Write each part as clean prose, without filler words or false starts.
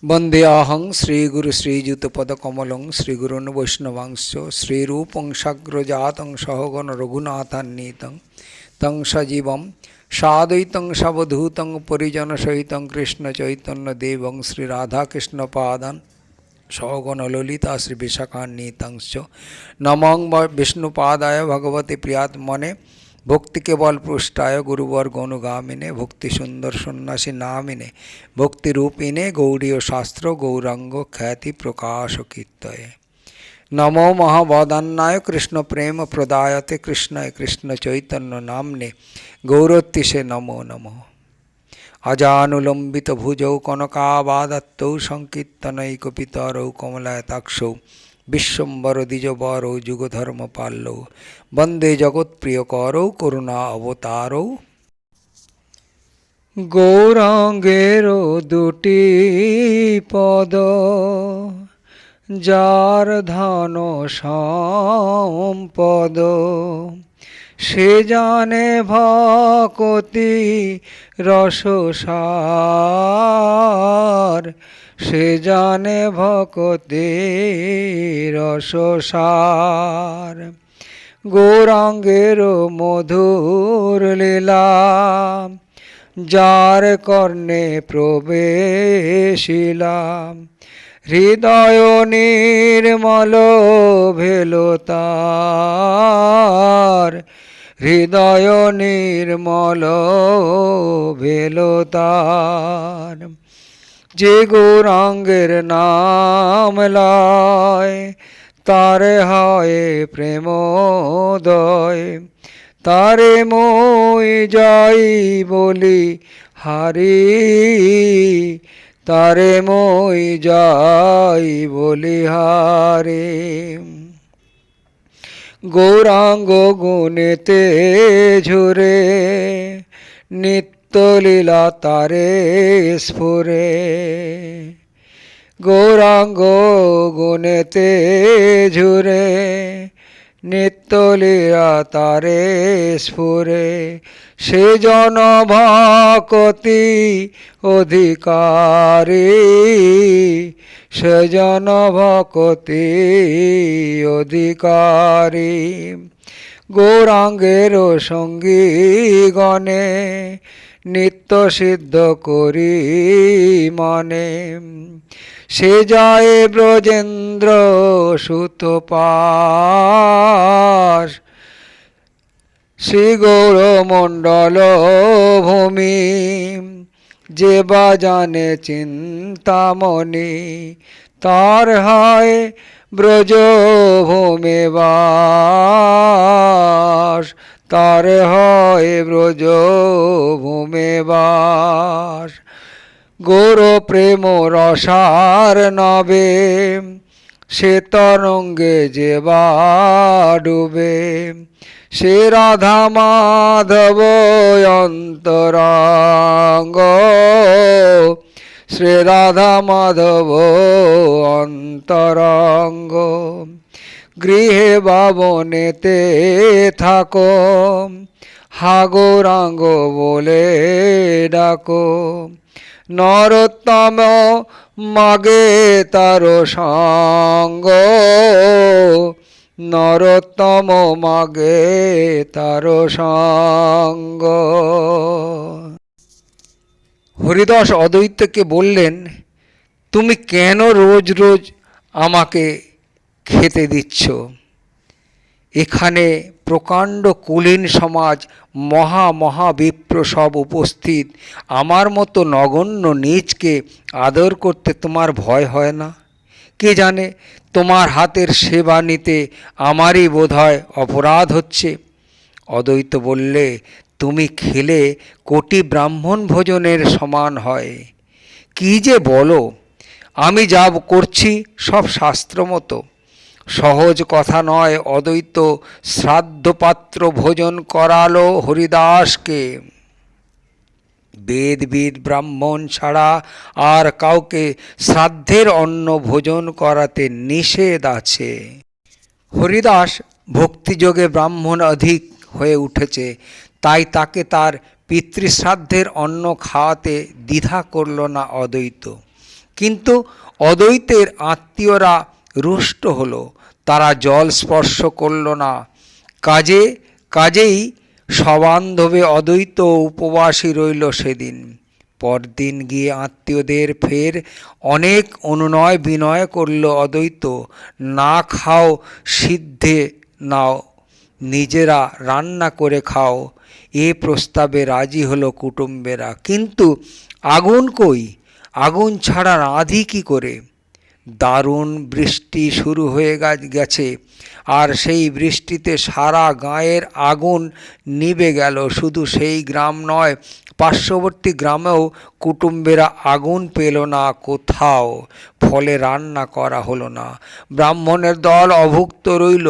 वंदेऽहं श्रीगुरु श्रीयुतपदकमलं श्रीगुरून् वैष्णवांश्च श्रीरूपं साग्रजातं सहगण रघुनाथान्वितं तं सजीवं साद्वैतं सावधूतं परिजनसहितं कृष्णचैतन्यदेवं श्रीराधाकृष्णपादान् सहगण ललिता श्रीविशाखान्वितंश्च नमो विष्णुपादाय भगवते प्रियात्मने भक्ति केवल पृष्ठाय गुरुवर गौनुगामिने भक्ति सुंदर सन्यासी नामिने भक्ति रूपिणे गौड़ीय शास्त्र गौरांग ख्याति प्रकाश कीर्तये नमो महावदान्नाय कृष्ण प्रेम प्रदायते कृष्णाय कृष्ण चैतन्य नामने गौरतिसे नमो नमः अजानुलंबित भुजौ कनकाबादत्तौ संकीर्तनैकपितरौ कमलायताक्षौ विश्वम्बर द्विजबरौ जुगधर्म पाल्लौ वंदे जगत प्रियकरौ करुणा अवतारौ गौरांगेरो दुटी पद जार धन सम्पद से जाने भक्ति रससार से जाने भक्ति रससार गौरांगेरो मधुर लीला जार कर्णे प्रवेशिला हृदय निर्मल भेलो तार हृदय निर्मल भेलो तार जे गौरांगेर नाम लय तारे हाय प्रेमोदय तारे मोई जाई बोली हारी तारे मोई जाई बोली हारी गौरांग गुणेते झुरे नित्य लीला तारे स्फुरे गौरांग गुणेते झुरे नित्य लीला तारे स्फुरे से जन भक्ति अधिकारी से जन भक्ति अधिकारी गौरांगेर संगी गणे नित्य सिद्ध करी माने से जाए ब्रजेन्द्र सुत पास श्री गौर मंडल भूमि जे बाजाने चिंतामणि तार हाय ब्रज भूमि बास तार हाय ब्रज भूमि बास गौर प्रेम रसार नबे से तरंगे जेबा डूबे से राधा माधव अंतरंग श्री राधा माधव अंतरंग गृहे बाबनेते थाको हा गौरांग बोले डाको नरोत्तम मागे तारो संग नरोत्तम मागे तारो संग हरिदास अद्वैतके बोललेन तुमी केन रोज रोज आमाके खेते दिচ্ছ एखाने प्रकांड कुलीन समाज महा महाविप्र सब उपस्थित आमार मतो नगण्य नीचके आदर करते तुम्हार भय हय ना के जाने तुम्हार हाथेर सेवा नीते आमारी बोधहय अपराध होच्छे अद्वैत बोलले तुमी खेले कोटी ब्राह्मण भोजनेर समान हय कि जे बोलो आमी जा करछि सब शास्त्र मतो सहज कथा नय अद्वैत श्राद्धपात्र भोजन करालो हरिदास के वेदविद ब्राह्मण छाड़ा आर काउके श्राद्धेर अन्न भोजन कराते निषेध आछे हरिदास भक्तियोगे ब्राह्मण अधिक हये उठेছে ताई ताके तार पितृश्राद्धेर अन्न खाওয়াতে দ্বিধা করল না অদ্বৈত। কিন্তু অদ্বৈতের আত্মীয়রা রুষ্ট হলো, তারা জল স্পর্শ করল না। কাজেই সবান্ধবে অদ্বৈত উপবাসী রইল সেদিন। পরদিন গিয়ে আত্মীয়দের ফের অনেক অনুনয় বিনয় করল অদ্বৈত, না খাও সিদ্ধে নাও, নিজেরা রান্না করে খাও। এ প্রস্তাবে রাজি হলো কুটুম্বেরা। কিন্তু আগুন কই? আগুন ছাড়া রাঁধি কী করে? দারুণ বৃষ্টি শুরু হয়ে গেছে, আর সেই বৃষ্টিতে সারা গাঁয়ের আগুন নিভে গেল। শুধু সেই গ্রাম নয়, পার্শ্ববর্তী গ্রামেও কুটুম্বেরা আগুন পেল না কোথাও, ফলে রান্না করা হলো না। ব্রাহ্মণের দল অভুক্ত রইল।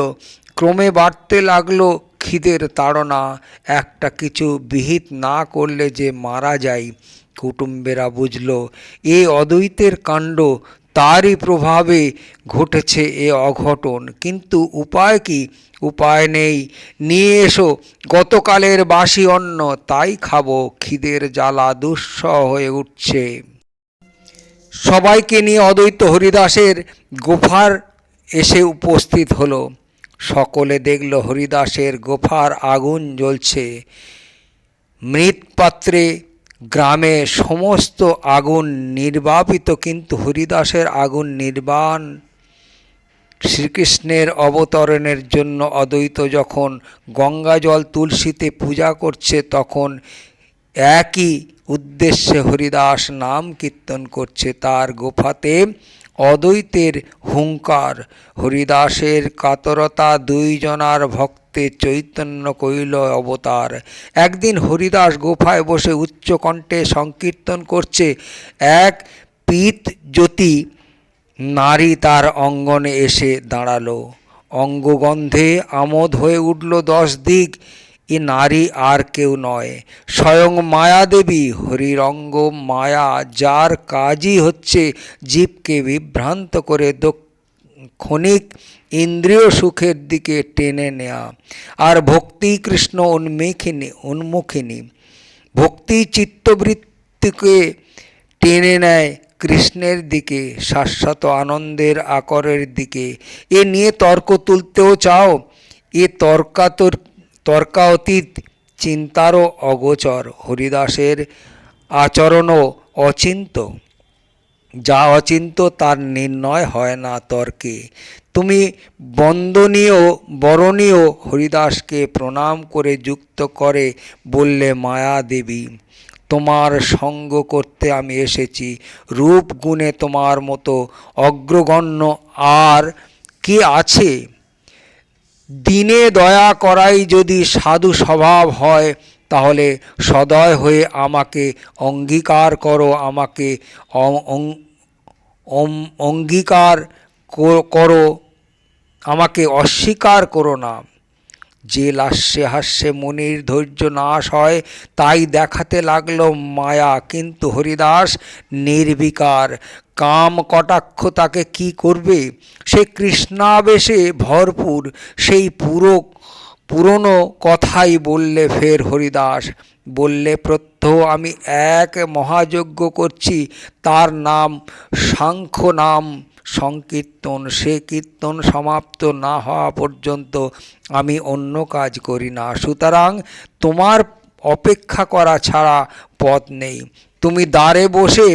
ক্রমে বাড়তে লাগলো খিদের তাড়না। একটা কিছু বিহিত না করলে যে মারা যায়। কুটুম্বেরা বুঝল এ অদ্বৈতের কাণ্ড, তারই প্রভাবে ঘটেছে এ অঘটন। কিন্তু উপায় কি? উপায় নেই। নিয়ে এসো গতকালের বাসি অন্ন, তাই খাবো। খিদের জ্বালা দুঃসহ হয়ে উঠছে। সবাইকে নিয়ে অদ্বৈত হরিদাসের গোফার এসে উপস্থিত হলো। সকলে দেখল হরিদাসের গোফার আগুন জ্বলছে। মৃৎপাত্রে গ্রামে সমস্ত আগুন নির্বাপিত, কিন্তু হরিদাসের আগুন নির্বাণ। শ্রীকৃষ্ণের অবতরণের জন্য অদ্বৈত যখন গঙ্গাজল তুলসীতে পূজা করছে, তখন একই উদ্দেশ্যে হরিদাস নাম কীর্তন করছে। তার গোফাতে অদ্বৈতের হুঙ্কার, হরিদাসের কাতরতা, দুইজনার ভক্তে চৈতন্য কইল অবতার। একদিন হরিদাস গোফায় বসে উচ্চকণ্ঠে সংকীর্তন করছে। এক পীত জ্যোতি নারী তার অঙ্গনে এসে দাঁড়ালো। অঙ্গগন্ধে আমোদ হয়ে উঠল 10 দিক। এ নারী আর কেউ নয়, স্বয়ং মায়া দেবী। হরির অঙ্গ মায়া, যার কাজই হচ্ছে জীবকে বিভ্রান্ত করে ক্ষণিক ইন্দ্রিয় সুখের দিকে টেনে নেয়া। আর ভক্তি কৃষ্ণ উন্মুখিনী। ভক্তি চিত্তবৃত্তিকে টেনে নেয় কৃষ্ণের দিকে, শাশ্বত আনন্দের আকরের দিকে। এ নিয়ে তর্ক তুলতেও চাও? এ তর্কাতীত, চিন্তারও অগোচর। হরিদাসের আচরণও অচিন্ত। যা অচিন্ত তার নির্ণয় হয় না তর্কে। তুমি বরণীয় হরিদাসকে প্রণাম করে যুক্ত করে বললে, মায়া দেবী, তোমার সঙ্গ করতে আমি এসেছি। রূপ গুণে তোমার মতো অগ্রগণ্য আর কে আছে? দিনে দয়া করাই যদি সাধু স্বভাব হয়, তাহলে সদয় হয়ে আমাকে অঙ্গীকার করো। আমাকে অঙ্গীকার করো, আমাকে অস্বীকার করো না। যে লাস্যে হাস্যে মুনির ধৈর্য নাশ হয়, তাই দেখাতে লাগলো মায়া। কিন্তু হরিদাস নির্বিকার। কাম কটাক্ষ তাকে কি করবে? সে কৃষ্ণাবেশে ভরপুর। সেই পুরনো কথাই বললে ফের হরিদাস। বললে, প্রত্যহ আমি এক মহাযজ্ঞ করছি, তার নাম সাংখ্য নাম সংকীর্তন। সে কীর্তন সমাপ্ত না হওয়া পর্যন্ত আমি অন্য কাজ করি না। সুতরাং তোমার অপেক্ষা করা ছাড়া পথ নেই। তুমি দ্বারে বসে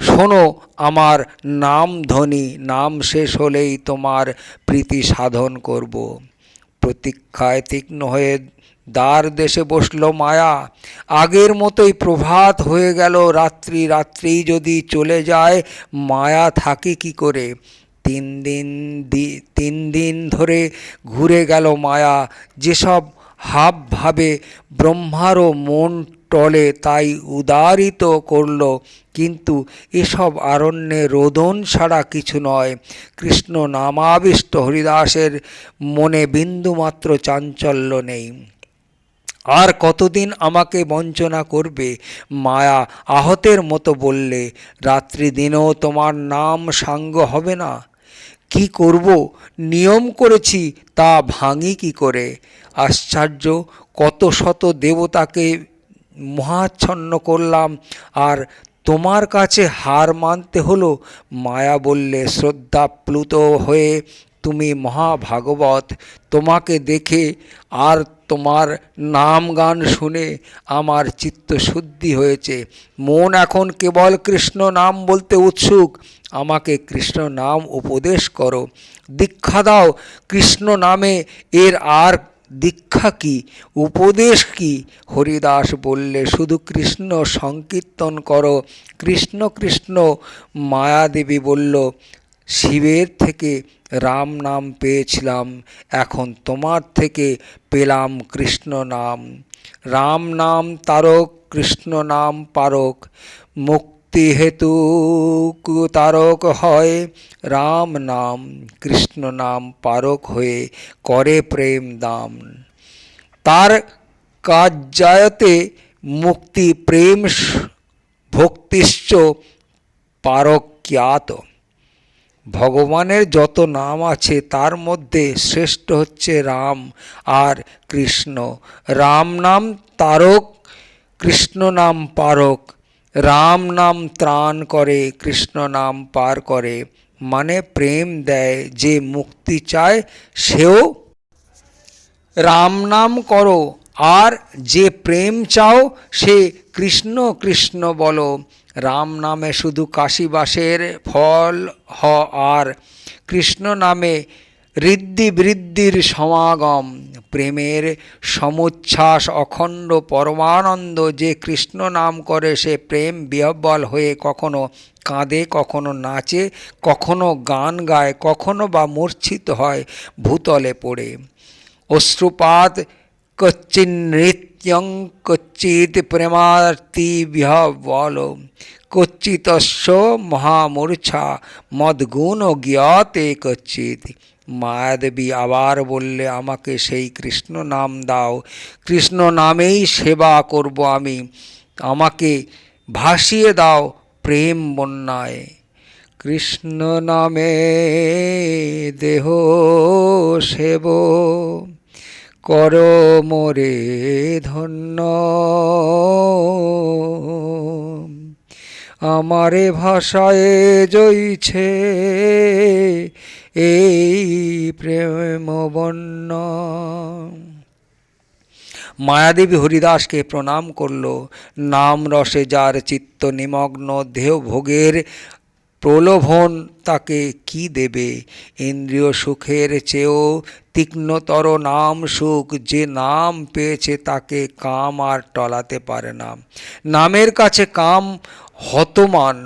শোনো আমার নাম ধ্বনি। নাম শেষ হলেই তোমার প্রীতি সাধন করব। প্রতীক্ষায় তীক্ষ্ণ হয়ে দ্বার দেশে বসল মায়া। আগের মতোই প্রভাত হয়ে গেল। রাত্রি যদি চলে যায়, মায়া থাকে কি করে? 3 দিন ধরে ঘুরে গেল মায়া। যেসব ভাবে ব্রহ্মারও মন টলে, তাই উদারিত করল। কিন্তু এসব আরণ্যে রোদন ছাড়া কিছু নয়। কৃষ্ণ নামাবিষ্ট হরিদাসের মনে বিন্দুমাত্র চাঞ্চল্য নেই। আর কতদিন আমাকে বঞ্চনা করবে? মায়া আহতের মতো বললে, রাত্রি দিনেও তোমার নাম সাঙ্গ হবে না। কি করব? নিয়ম করেছি, তা ভাঙি কি করে? আশ্চর্য, কত শত দেবতাকে মোহাচ্ছন্ন করলাম, আর তোমার কাছে হার মানতে হলো? মায়া বললে, শ্রদ্ধাপ্লুত হয়ে, তুমি মহাভাগবত, তোমাকে দেখে আর তোমার নাম গান শুনে আমার চিত্তশুদ্ধি হয়েছে। মন এখন কেবল কৃষ্ণ নাম বলতে উৎসুক। আমাকে কৃষ্ণ নাম উপদেশ করো, দীক্ষা দাও কৃষ্ণ নামে। এর আর দীক্ষা কি, উপদেশ কি? হরিদাস বললে, শুধু কৃষ্ণ সংকীর্তন করো। কৃষ্ণ কৃষ্ণ। মায়াদেবী বলল, শিবের থেকে রাম নাম পেয়েছিলাম, এখন তোমার থেকে পেলাম কৃষ্ণ নাম। রাম নাম তারক, কৃষ্ণ নাম পারক। মুক্তি হেতু তারক হয় রাম নাম, কৃষ্ণ নাম পারক হয়ে করে প্রেম দাম। তার কার্যায়তে মুক্তি প্রেম ভক্তিশ্চ পারক্যাত। ভগবানের যত নাম আছে তার মধ্যে শ্রেষ্ঠ হচ্ছে রাম আর কৃষ্ণ। রাম নাম তারক, কৃষ্ণ নাম পারক। রাম নাম ত্রাণ করে, কৃষ্ণ নাম পার করে। মানে প্রেম দেয়, যে মুক্তি চায় সেও রাম নাম করো, আর যে প্রেম চাও সে কৃষ্ণ কৃষ্ণ বলো। রাম নামে শুধু কাশীবাসের ফল আর কৃষ্ণ নামে ঋদ্ধি বৃদ্ধির সমাগম। প্রেমের সমুচ্ছ্বাস অখণ্ড পরমানন্দ। যে কৃষ্ণ নাম করে সে প্রেম বিহ্বল হয়ে কখনো কাঁদে, কখনো নাচে, কখনো গান গায়, কখনো বা মূর্ছিত হয় ভূতলে পড়ে। অশ্রুপাত কচ্চিন্নৃত্যং কচ্চিৎ প্রেমার্তি বিহ্বল, কচ্চিৎস্য মহামূর্ছা মদ্গুণ জ্ঞাতে কচ্চিৎ। মায়াদেবী আবার বললে, আমাকে সেই কৃষ্ণ নাম দাও, কৃষ্ণ নামেই সেবা করব আমি। আমাকে ভাসিয়ে দাও প্রেম বন্যায়। কৃষ্ণ নামে দেহ সেব, করো মোরে ধন্য। আমারে ভাষায় জইছে এই প্রেম বন্য। মায়াদেবী হরিদাসকে প্রণাম করল। নাম রসে যার চিত্ত নিমগ্ন, দেহ ভোগের প্রলোভন তাকে কি দেবে? ইন্দ্রিয় সুখের চেয়েও তীক্ষ্ণতর নাম সুখ। যে নাম পেয়েছে তাকে কাম আর টলাতে পারে না। নামের কাছে কাম হতমান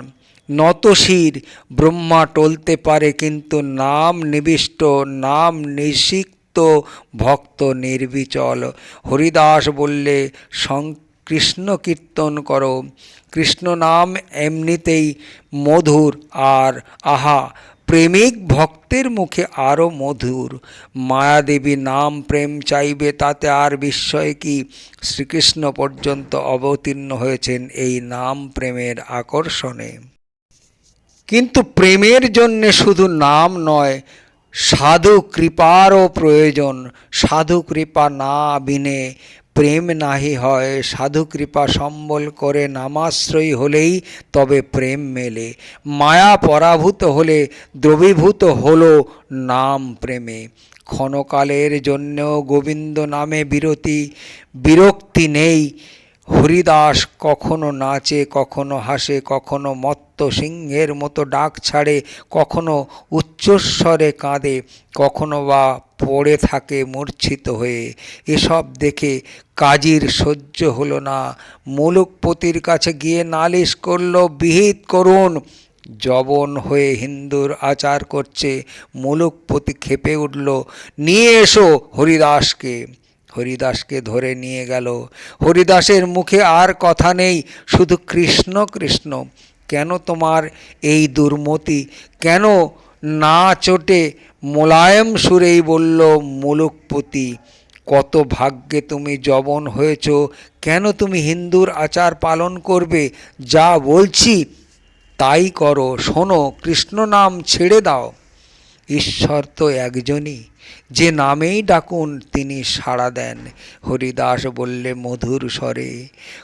নতশির। ব্রহ্মা টলতে পারে, কিন্তু নাম নিবিষ্ট, নাম নিষিক্ত, ভক্ত নির্বিচল। হরিদাস বললে, কৃষ্ণ কীর্তন করো। কৃষ্ণ নাম এমনিতেই মধুর, আর আহা, প্রেমিক ভক্তের মুখে আরও মধুর। মায়াদেবী নাম প্রেম চাইবে, তাতে আর বিস্ময় কি? শ্রীকৃষ্ণ পর্যন্ত অবতীর্ণ হয়েছেন এই নাম প্রেমের আকর্ষণে। কিন্তু প্রেমের জন্যে শুধু নাম নয়, সাধু কৃপারও প্রয়োজন। সাধু কৃপা না বিনে প্রেম নাহি হয়। সাধু কৃপা সম্বল করে নামাশ্রয়ী হলেই তবে প্রেম মেলে। মায়া পরাভূত হলে দ্রবীভূত হলো নাম প্রেমে। ক্ষণকালের জন্যেও গোবিন্দ নামে বিরক্তি নেই। হরিদাস কখনো নাচে, কখনো হাসে, কখনো মত্ত সিংহের মতো ডাক ছাড়ে, কখনো উচ্চস্বরে কাঁদে, কখনো বা পড়ে থাকে মূর্ছিত হয়ে। এসব দেখে কাজীর সহ্য হলো না। মুলুকপতির কাছে গিয়ে নালিশ করল, বিহিত করুন। যবন হয়ে হিন্দুর আচার করছে। মুলুকপতি ক্ষেপে উঠল, নিয়ে এসো হরিদাসকে। হরিদাসকে ধরে নিয়ে গেল। হরিদাসের মুখে আর কথা নেই, শুধু কৃষ্ণ কৃষ্ণ। কেন তোমার এই দুর্মতি? কেন না চোটে মোলায়েম সুরেই বলল মুলুকপতি, কত ভাগ্যে তুমি যবন হয়েছ। কেন তুমি হিন্দুর আচার পালন করবে? যা বলছি তাই করো। শোনো, কৃষ্ণ নাম ছেড়ে দাও। ঈশ্বর তো একজনই, যে নামেই ডাকুন তিনি সাড়া দেন। হরিদাস বললে মধুর স্বরে,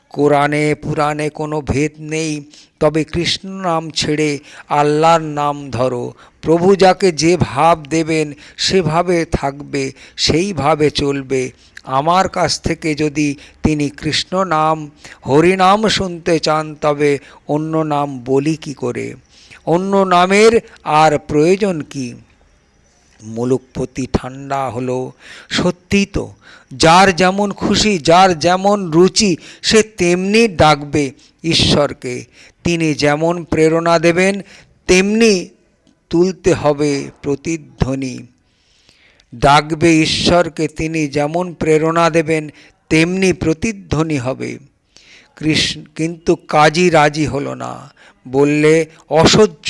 কোরআনে পুরাণে কোনো ভেদ নেই, তবে কৃষ্ণ নাম ছেড়ে আল্লাহর নাম ধরো। প্রভু যাকে যে ভাব দেবেন সেভাবে থাকবে, সেইভাবে চলবে। আমার কাছ থেকে যদি তিনি কৃষ্ণ নাম হরিনাম শুনতে চান তবে অন্য নাম বলি কি করে? অন্য নামের আর প্রয়োজন কি? মুলুকপতি ঠান্ডা হলো। সত্যি তো, যার যেমন খুশি, যার যেমন রুচি, সে তেমনি ডাকবে ঈশ্বরকে। তিনি যেমন প্রেরণা দেবেন তেমনি তুলতে হবে প্রতিধ্বনি। ডাকবে ঈশ্বরকে, তিনি যেমন প্রেরণা দেবেন তেমনি প্রতিধ্বনি হবে। কিন্তু কাজী রাজি হলো না, বললে অসহ্য।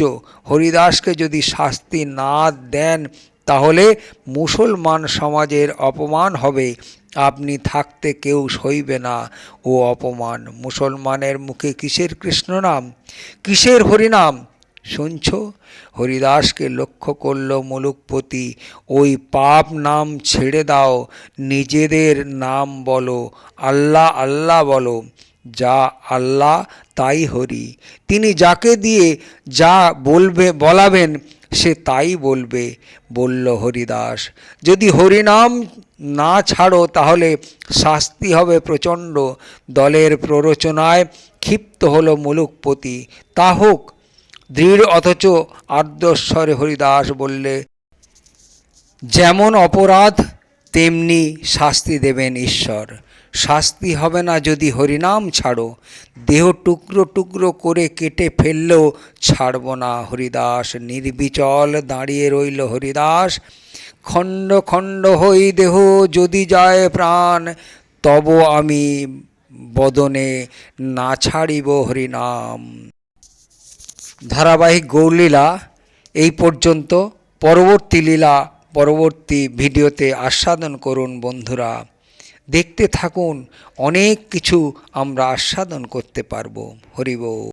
হরিদাসকে যদি শাস্তি না দেন তাহলে মুসলমান সমাজের অপমান হবে। আপনি থাকতে কেউ সইবে না ও অপমান। মুসলমানের মুখে কিসের কৃষ্ণ নাম, কিসের হরিনাম শুনছ? হরিদাসকে লক্ষ্য করল মুলুকপতি। ওই পাপ নাম ছেড়ে দাও, নিজেদের নাম বলো, আল্লাহ আল্লাহ বলো। যা আল্লাহ তাই হরি। তিনি যাকে দিয়ে যা বলাবেন সে তাই বলবে, বলল হরিদাস। যদি হরিনাম না ছাড়ো তাহলে শাস্তি হবে প্রচণ্ড। দলের প্ররোচনায় ক্ষিপ্ত হলো মুলুকপতি। তা হোক। দৃঢ় অথচ আর্দ্রস্বরে হরিদাস বললে, যেমন অপরাধ তেমনি শাস্তি দেবেন ঈশ্বর। শাস্তি হবে না যদি হরিনাম ছাড়ো। দেহ টুকরো টুকরো করে কেটে ফেললেও ছাড়ব না হরিদাস। নির্বিচল দাঁড়িয়ে রইল হরিদাস। খণ্ড খণ্ড হই দেহ যদি যায় প্রাণ, তব আমি বদনে না ছাড়িব হরিনাম। ধারাবাহিক গৌরলীলা এই পর্যন্ত। পরবর্তী লীলা পরবর্তী ভিডিওতে আস্বাদন করুন বন্ধুরা। দেখতে থাকুন, অনেক কিছু আমরা আস্বাদন করতে পারবো। হরি বল।